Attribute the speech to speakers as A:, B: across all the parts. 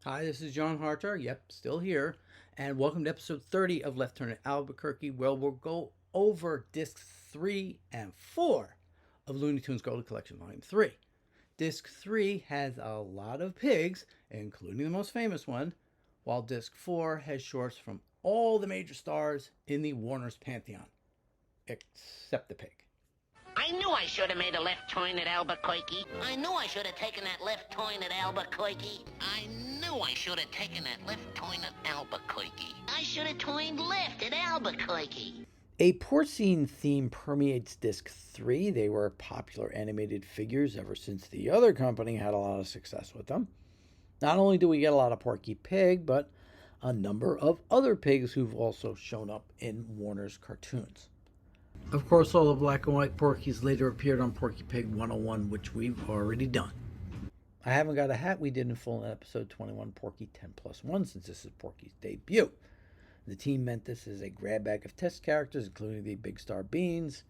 A: Hi, this is John Harter. Yep, still here. And welcome to episode 30 of Left Turn at Albuquerque, where we'll go over discs 3 and 4 of Looney Tunes Golden Collection Volume 3. Disc 3 has a lot of pigs, including the most famous one, while disc 4 has shorts from all the major stars in the Warner's Pantheon, except the pig.
B: I knew I should have made a left turn at Albuquerque. I knew I should have taken that left turn at Albuquerque. I knew I should have taken that left turn at Albuquerque. I should have turned left at Albuquerque.
A: A porcine theme permeates disc 3. They were popular animated figures ever since the other company had a lot of success with them. Not only do we get a lot of Porky Pig, but a number of other pigs who've also shown up in Warner's cartoons. Of course, all the black and white Porkies later appeared on Porky Pig 101, which we've already done. I haven't got a hat we did in full in episode 21, Porky 10+1, since this is Porky's debut. The team meant this as a grab bag of test characters, including the Big Star Beans.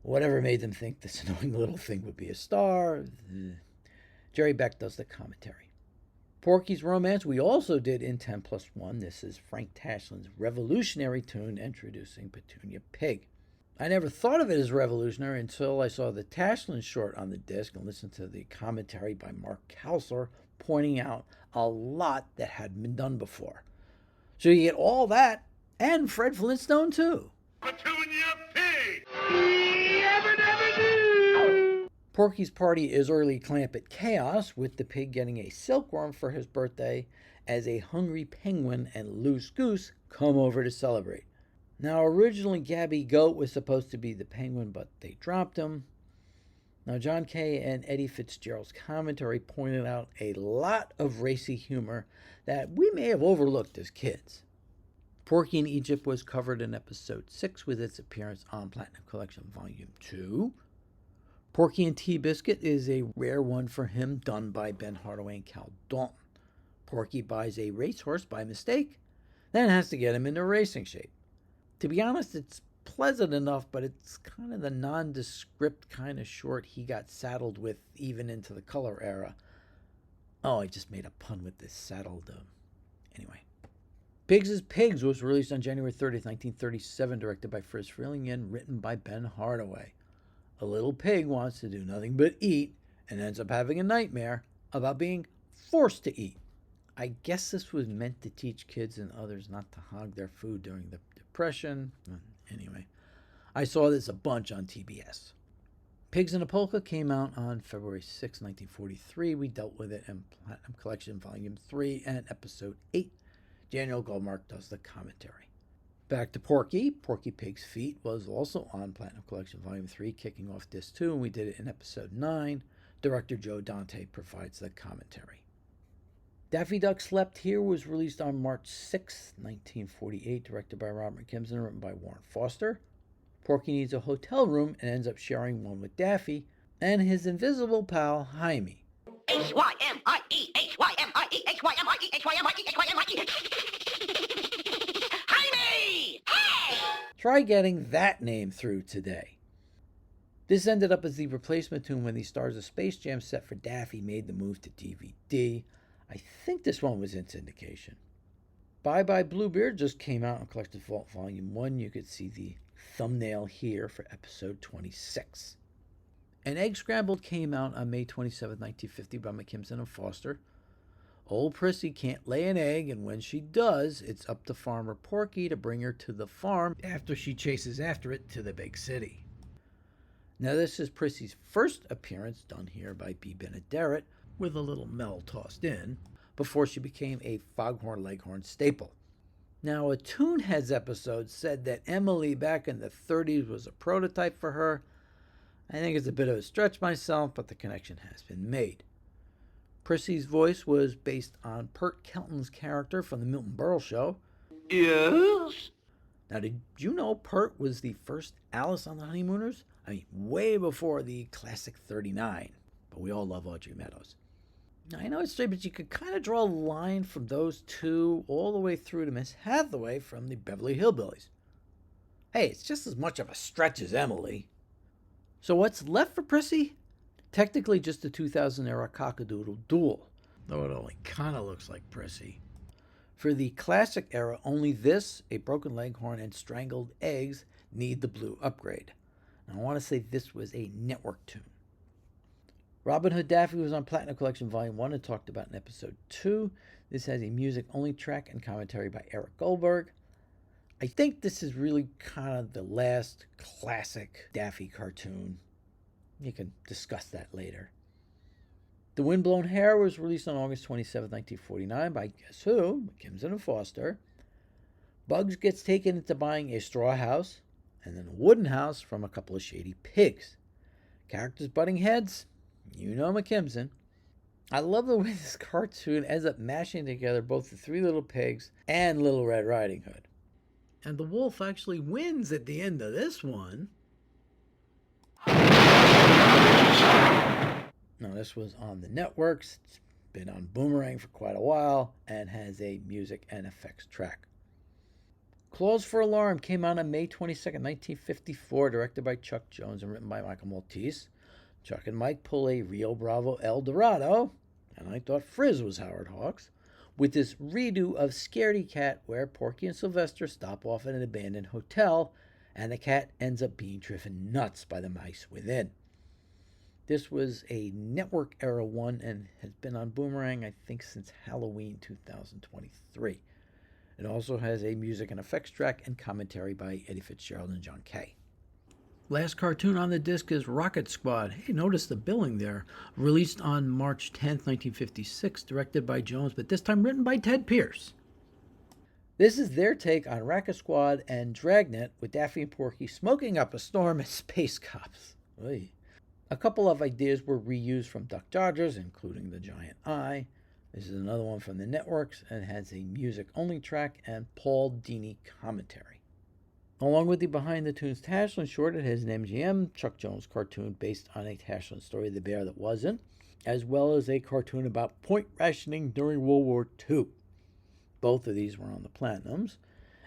A: Whatever made them think this annoying little thing would be a star. Jerry Beck does the commentary. Porky's Romance we also did in 10+1. This is Frank Tashlin's revolutionary tune introducing Petunia Pig. I never thought of it as revolutionary until I saw the Tashlin short on the disc and listened to the commentary by Mark Counselor pointing out a lot that hadn't been done before. So you get all that and Fred Flintstone too.
C: Petunia Pig! Never do!
A: Porky's party is early Clampett chaos, with the pig getting a silkworm for his birthday as a hungry penguin and loose goose come over to celebrate. Now, originally Gabby Goat was supposed to be the penguin, but they dropped him. Now, John Kay and Eddie Fitzgerald's commentary pointed out a lot of racy humor that we may have overlooked as kids. Porky in Egypt was covered in episode 6 with its appearance on Platinum Collection Volume 2. Porky and Teabiscuit is a rare one for him, done by Ben Hardaway and Cal Dalton. Porky buys a racehorse by mistake, then has to get him into racing shape. To be honest, it's pleasant enough, but it's kind of the nondescript kind of short he got saddled with even into the color era. Oh, I just made a pun with this saddled. Anyway. Pigs is Pigs was released on January 30th, 1937, directed by Friz Freleng and written by Ben Hardaway. A little pig wants to do nothing but eat and ends up having a nightmare about being forced to eat. I guess this was meant to teach kids and others not to hog their food during the Depression. Anyway, I saw this a bunch on TBS. Pigs in a Polka came out on February 6, 1943. We dealt with it in Platinum Collection Volume 3 and Episode 8. Daniel Goldmark does the commentary. Back to Porky. Porky Pig's Feet was also on Platinum Collection Volume 3, kicking off Disc 2, and we did it in Episode 9. Director Joe Dante provides the commentary. Daffy Duck Slept Here was released on March 6, 1948, directed by Robert Kimson and written by Warren Foster. Porky needs a hotel room and ends up sharing one with Daffy and his invisible pal, Jaime.
B: H-Y-M-I-E, H-Y-M-I-E, H-Y-M-I-E, H-Y-M-I-E, H-Y-M-I-E. Jaime! Hey!
A: Try getting that name through today. This ended up as the replacement tune when the Stars of Space Jam set for Daffy made the move to DVD. I think this one was in syndication. Bye Bye Bluebeard just came out on Collector's Vault Volume 1. You could see the thumbnail here for episode 26. And Egg Scramble came out on May 27, 1950 by McKimson and Foster. Old Prissy can't lay an egg, and when she does, it's up to Farmer Porky to bring her to the farm after she chases after it to the big city. Now this is Prissy's first appearance, done here by B. Benaderet, with a little Mel tossed in, before she became a Foghorn Leghorn staple. Now, a Toonheads episode said that Emily back in the 30s was a prototype for her. I think it's a bit of a stretch myself, but the connection has been made. Prissy's voice was based on Pert Kelton's character from the Milton Berle Show.
C: Yes?
A: Now, did you know Pert was the first Alice on the Honeymooners? I mean, way before the classic 39. But we all love Audrey Meadows. Now, I know it's strange, but you could kind of draw a line from those two all the way through to Miss Hathaway from the Beverly Hillbillies. Hey, it's just as much of a stretch as Emily. So what's left for Prissy? Technically just the 2000-era Cockadoodle Duel. though it only kind of looks like Prissy. For the classic era, only this, A Broken Leghorn, and Strangled Eggs need the blue upgrade. Now, I want to say this was a network tune. Robin Hood Daffy was on Platinum Collection Volume 1 and talked about in Episode 2. This has a music-only track and commentary by Eric Goldberg. I think this is really kind of the last classic Daffy cartoon. You can discuss that later. The Windblown Hare was released on August 27, 1949 by guess who? McKimson and Foster. Bugs gets taken into buying a straw house and then a wooden house from a couple of shady pigs. Characters butting heads? You know McKimson. I love the way this cartoon ends up mashing together both the Three Little Pigs and Little Red Riding Hood. And the wolf actually wins at the end of this one. Now, this was on the networks. It's been on Boomerang for quite a while and has a music and effects track. Claws for Alarm came out on May 22nd, 1954, directed by Chuck Jones and written by Michael Maltese. Chuck and Mike pull a Rio Bravo El Dorado, and I thought Frizz was Howard Hawks, with this redo of Scaredy Cat where Porky and Sylvester stop off at an abandoned hotel and the cat ends up being driven nuts by the mice within. This was a network era one and has been on Boomerang, I think, since Halloween 2023. It also has a music and effects track and commentary by Eddie Fitzgerald and John Kay. Last cartoon on the disc is Rocket Squad. Hey, notice the billing there. Released on March 10th, 1956, directed by Jones, but this time written by Ted Pierce. This is their take on Rocket Squad and Dragnet, with Daffy and Porky smoking up a storm as space cops. Oy. A couple of ideas were reused from Duck Dodgers, including the giant eye. This is another one from the networks and has a music-only track and Paul Dini commentary. Along with the Behind the Tunes Tashlin short, it has an MGM Chuck Jones cartoon based on a Tashlin story, The Bear That Wasn't, as well as a cartoon about point rationing during World War II. Both of these were on the Platinums.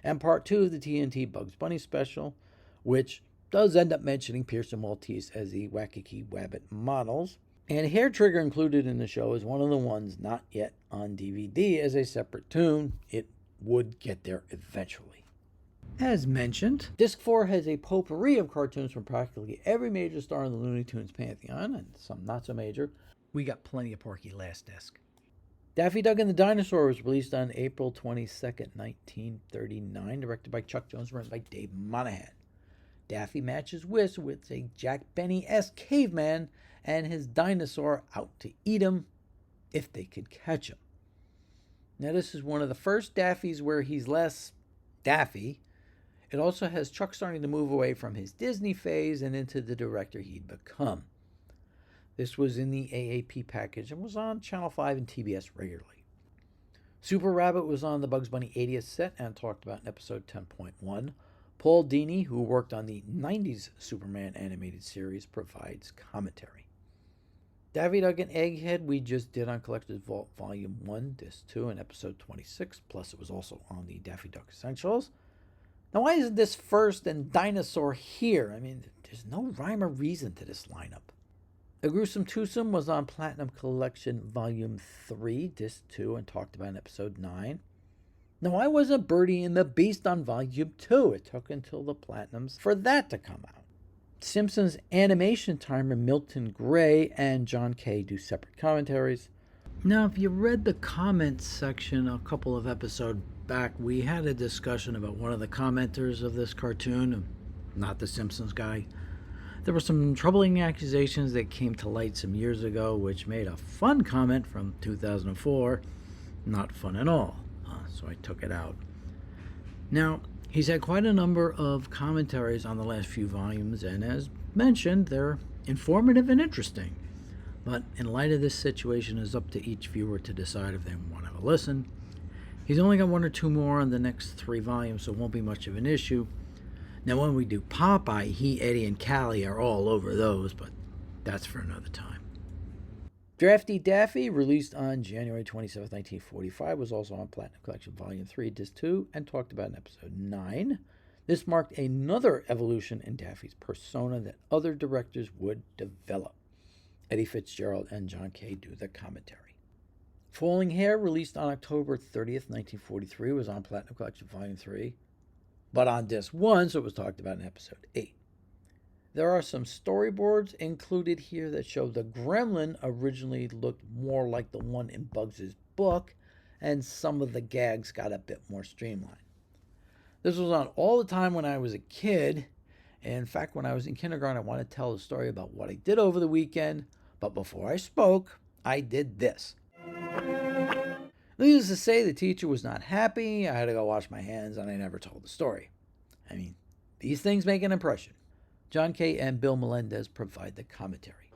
A: And part 2 of the TNT Bugs Bunny special, which does end up mentioning Pierce and Maltese as the Waikiki Wabbit models. And Hair Trigger included in the show is one of the ones not yet on DVD as a separate tune. It would get there eventually. As mentioned, Disc 4 has a potpourri of cartoons from practically every major star in the Looney Tunes pantheon, and some not so major. We got plenty of Porky last disc. Daffy Duck and the Dinosaur was released on April 22nd, 1939, directed by Chuck Jones, written by Dave Monahan. Daffy matches wits with a Jack Benny-esque caveman and his dinosaur out to eat him if they could catch him. Now, this is one of the first Daffys where he's less Daffy. It also has Chuck starting to move away from his Disney phase and into the director he'd become. This was in the AAP package and was on Channel 5 and TBS regularly. Super Rabbit was on the Bugs Bunny 80th set and talked about in episode 10.1. Paul Dini, who worked on the 90s Superman animated series, provides commentary. Daffy Duck and Egghead we just did on Collector's Vault Volume 1, Disc 2, and Episode 26, plus it was also on the Daffy Duck Essentials. Now, why isn't this first and Dinosaur here? I mean, there's no rhyme or reason to this lineup. A Gruesome Twosome was on Platinum Collection Volume 3, Disc 2, and talked about in Episode 9. Now, why wasn't Birdie and the Beast on Volume 2? It took until the Platinums for that to come out. Simpsons Animation Timer Milton Gray and John Kay do separate commentaries. Now, if you read the comments section a couple of episodes back, we had a discussion about one of the commenters of this cartoon, not the Simpsons guy. There were some troubling accusations that came to light some years ago, which made a fun comment from 2004 not fun at all. So I took it out. Now, he's had quite a number of commentaries on the last few volumes, and as mentioned, they're informative and interesting. But in light of this situation, it's up to each viewer to decide if they want to have a listen. He's only got 1 or 2 more on the next 3 volumes, so it won't be much of an issue. Now, when we do Popeye, he, Eddie, and Callie are all over those, but that's for another time. Drafty Daffy, released on January 27, 1945, was also on Platinum Collection Volume 3, Disc 2, and talked about in Episode 9. This marked another evolution in Daffy's persona that other directors would develop. Eddie Fitzgerald and John Kay do the commentary. Falling Hare, released on October 30th, 1943, was on Platinum Collection Volume 3, but on Disc 1, so it was talked about in Episode 8. There are some storyboards included here that show the gremlin originally looked more like the one in Bugs' book, and some of the gags got a bit more streamlined. This was on all the time when I was a kid. In fact, when I was in kindergarten, I wanted to tell a story about what I did over the weekend, but before I spoke, I did this. Needless to say, the teacher was not happy. I had to go wash my hands, and I never told the story. I mean, these things make an impression. John Kay and Bill Melendez provide the commentary.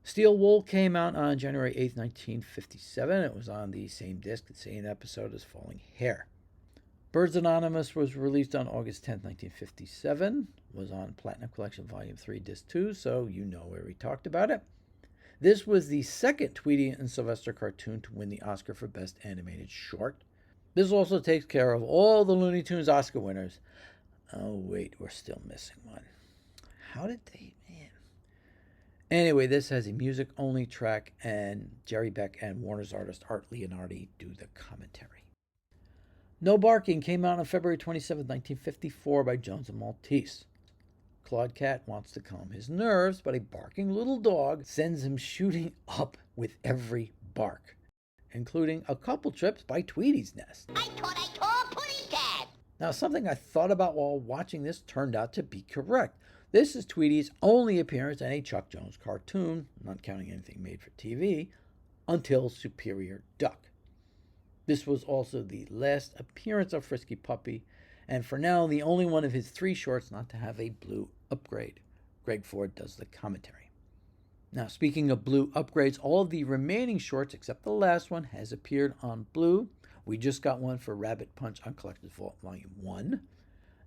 A: Steel Wool came out on January 8th, 1957. It was on the same disc, the same episode as Falling Hare. Birds Anonymous was released on August 10th, 1957. Was on Platinum Collection Volume 3, Disc 2, so you know where we talked about it. This was the second Tweety and Sylvester cartoon to win the Oscar for Best Animated Short. This also takes care of all the Looney Tunes Oscar winners. Oh, wait, we're still missing one. How did they, man? Anyway, this has a music-only track, and Jerry Beck and Warner's artist Art Leonardi do the commentary. No Barking came out on February 27, 1954 by Jones and Maltese. Claude Cat wants to calm his nerves, but a barking little dog sends him shooting up with every bark, including a couple trips by Tweety's nest.
B: I thought I told Pudding Cat.
A: Now, something I thought about while watching this turned out to be correct. This is Tweety's only appearance in a Chuck Jones cartoon, not counting anything made for TV, until Superior Duck. This was also the last appearance of Frisky Puppy, and for now, the only one of his 3 shorts not to have a blue upgrade. Greg Ford does the commentary. Now, speaking of blue upgrades, all of the remaining shorts, except the last one, has appeared on blue. We just got one for Rabbit Punch on Collector's Vault Volume 1.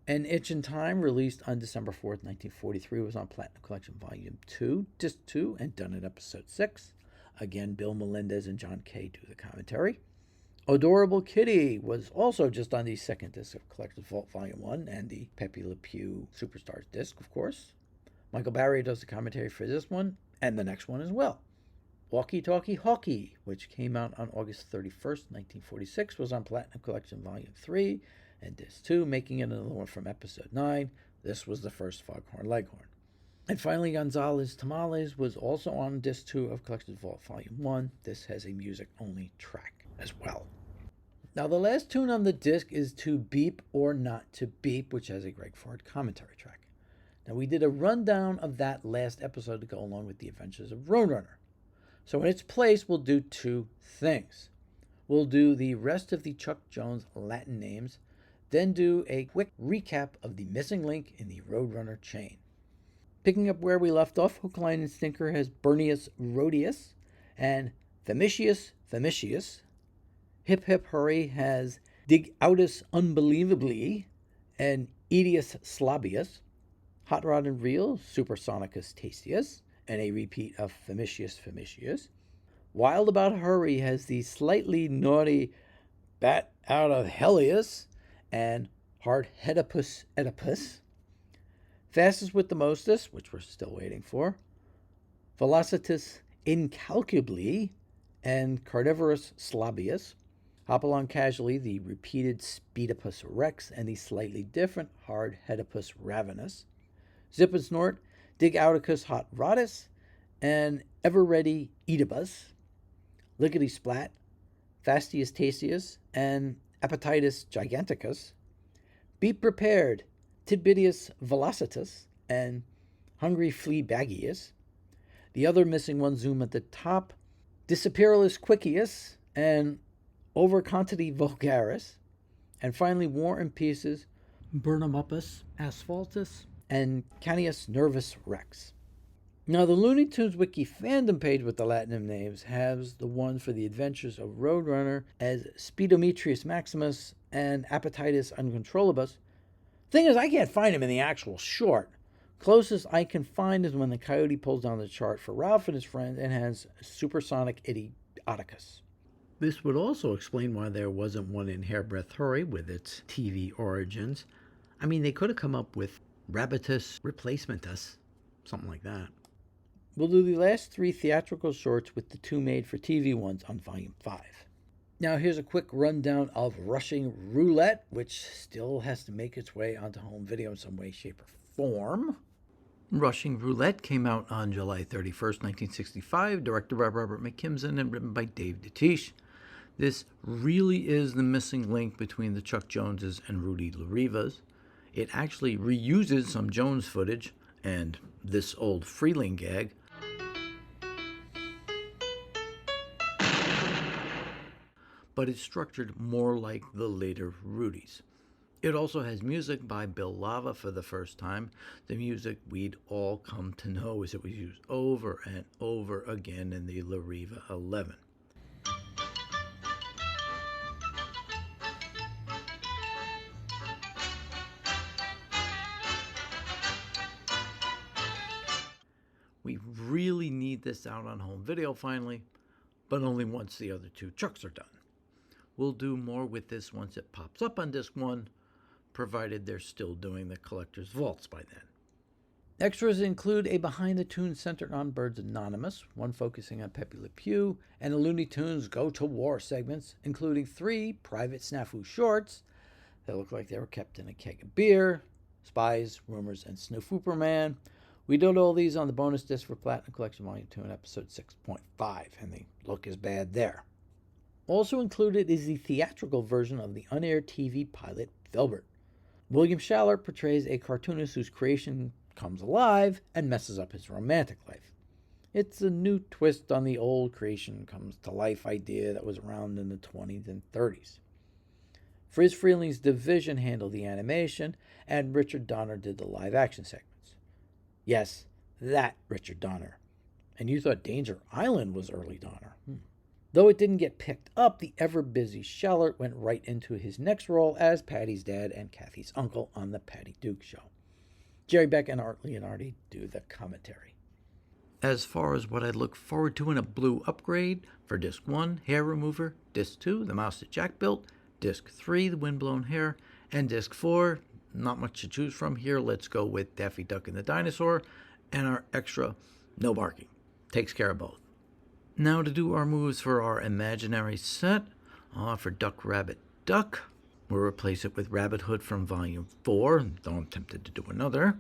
A: An Itch in Time, released on December 4th, 1943, was on Platinum Collection Volume 2, Disc 2, and done in Episode 6. Again, Bill Melendez and John Kay do the commentary. Adorable Kitty was also just on the second disc of Collector's Vault Volume 1 and the Pepe Le Pew Superstars disc, of course. Michael Barry does the commentary for this one and the next one as well. Walkie Talkie Hawkie, which came out on August 31st, 1946, was on Platinum Collection Volume 3 and Disc 2, making it another one from Episode 9. This was the first Foghorn Leghorn. And finally, Gonzales Tamales was also on Disc 2 of Collector's Vault Volume 1. This has a music-only track as well. Now, the last tune on the disc is To Beep or Not to Beep, which has a Greg Ford commentary track. Now, we did a rundown of that last episode to go along with the adventures of Road Runner. So in its place, we'll do 2 things. We'll do the rest of the Chuck Jones Latin names, then do a quick recap of the missing link in the Road Runner chain. Picking up where we left off, Hook, Line, and Sinker has Bernius Rhodius and Famitius Famitius. Hip Hip Hurry has Dig Outus Unbelievably and Edius Slabius. Hot Rod and Reel, Supersonicus Tastius, and a repeat of Famitius Famitius. Wild About Hurry has the slightly naughty Bat Out of Helius and Hard Headipus Oedipus. Fastest with the Mostest, which we're still waiting for. Velocitus Incalculably and Carnivorous Slabius. Hopalong Casually, the repeated Speedipus Rex and the slightly different Hard Headipus Ravenous. Zip and Snort, Dig Outicus Hot Rodus, and Ever Ready Oedipus. Lickety Splat, Fastius Tastius, and Appetitus Giganticus. Be Prepared, Tidbitius Velocitus, and Hungry Fleabagius. The other missing ones zoom at the top. Disappearless Quickius, and Overquantity Vulgaris. And finally, War and Pieces, Burnhamupus Asphaltus, and Canius Nervus Rex. Now, the Looney Tunes Wiki fandom page with the Latinum names has the one for the adventures of Roadrunner as Speedometrius Maximus and Appetitus Uncontrollabus. Thing is, I can't find him in the actual short. Closest I can find is when the Coyote pulls down the chart for Ralph and his friends and has Supersonic Idioticus. This would also explain why there wasn't one in Hairbreadth Hurry with its TV origins. I mean, they could have come up with Rabbitus Replacementus, something like that. We'll do the last 3 theatrical shorts with the 2 made-for-TV ones on Volume 5. Now here's a quick rundown of Rushing Roulette, which still has to make its way onto home video in some way, shape, or form. Rushing Roulette came out on July 31st, 1965, directed by Robert McKimson and written by Dave DeTiche. This really is the missing link between the Chuck Joneses and Rudy Larivas. It actually reuses some Jones footage and this old Freeling gag, but it's structured more like the later Rudies. It also has music by Bill Lava for the first time, the music we'd all come to know as it was used over and over again in the Lariva 11. We really need this out on home video finally, but only once the other 2 Chucks are done. We'll do more with this once it pops up on disc 1, provided they're still doing the collector's vaults by then. Extras include a behind the tunes centered on Birds Anonymous, one focusing on Pepe Le Pew, and the Looney Tunes Go to War segments, including 3 Private Snafu shorts that look like they were kept in a keg of beer, Spies, Rumors, and Snowfooperman. We did all these on the bonus disc for Platinum Collection Volume 2 and Episode 6.5, and they look as bad there. Also included is the theatrical version of the unaired TV pilot Filbert. William Schaller portrays a cartoonist whose creation comes alive and messes up his romantic life. It's a new twist on the old creation comes to life idea that was around in the 20s and 30s. Friz Freeling's division handled the animation, and Richard Donner did the live action segments. Yes, that Richard Donner. And you thought Danger Island was early Donner. Though it didn't get picked up, the ever-busy Schallert went right into his next role as Patty's dad and Kathy's uncle on The Patty Duke Show. Jerry Beck and Art Leonardi do the commentary. As far as what I'd look forward to in a blue upgrade, for Disc 1, Hair Remover, Disc 2, The Mouse That Jack Built, Disc 3, The Windblown Hare, and Disc 4, not much to choose from here. Let's go with Daffy Duck and the Dinosaur, and our extra, No Barking. Takes care of both. Now to do our moves for our imaginary set. For Duck, Rabbit, Duck, we'll replace it with Rabbit Hood from Volume 4, though I'm tempted to do another.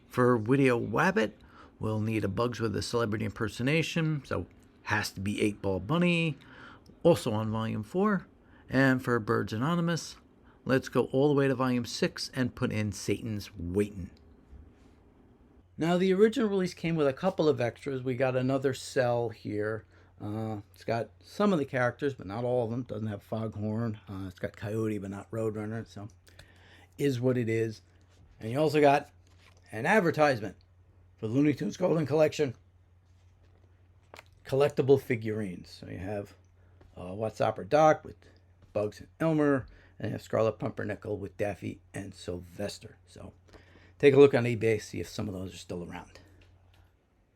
A: For Whittier Wabbit, we'll need a Bugs with a Celebrity Impersonation, so has to be 8-Ball Bunny, also on Volume 4. And for Birds Anonymous, let's go all the way to Volume 6 and put in Satan's Waitin'. Now, the original release came with a couple of extras. We got another cell here. It's got some of the characters, but not all of them. Doesn't have Foghorn. It's got Coyote, but not Roadrunner. So, is what it is. And you also got an advertisement for Looney Tunes Golden Collection collectible figurines. So you have What's Opera Doc with Bugs and Elmer, and you have Scarlet Pumpernickel with Daffy and Sylvester. So take a look on eBay, see if some of those are still around.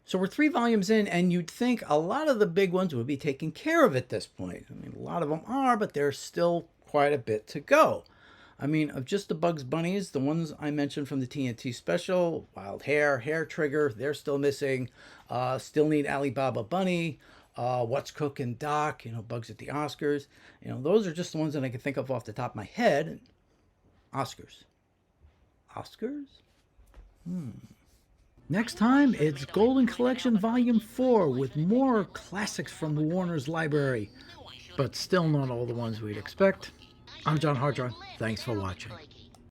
A: So we're 3 volumes in, and you'd think a lot of the big ones would be taken care of at this point. I mean, a lot of them are, but there's still quite a bit to go. I mean, of just the Bugs Bunnies, the ones I mentioned from the TNT special, Wild Hare, Hair Trigger, they're still missing. Still need Alibaba Bunny, What's Cookin' Doc, Bugs at the Oscars. Those are just the ones that I can think of off the top of my head. Oscars. Next time, it's Golden Collection Volume 4 with more classics from Warner's library, but still not all the ones we'd expect. I'm John Hardron. Thanks for watching.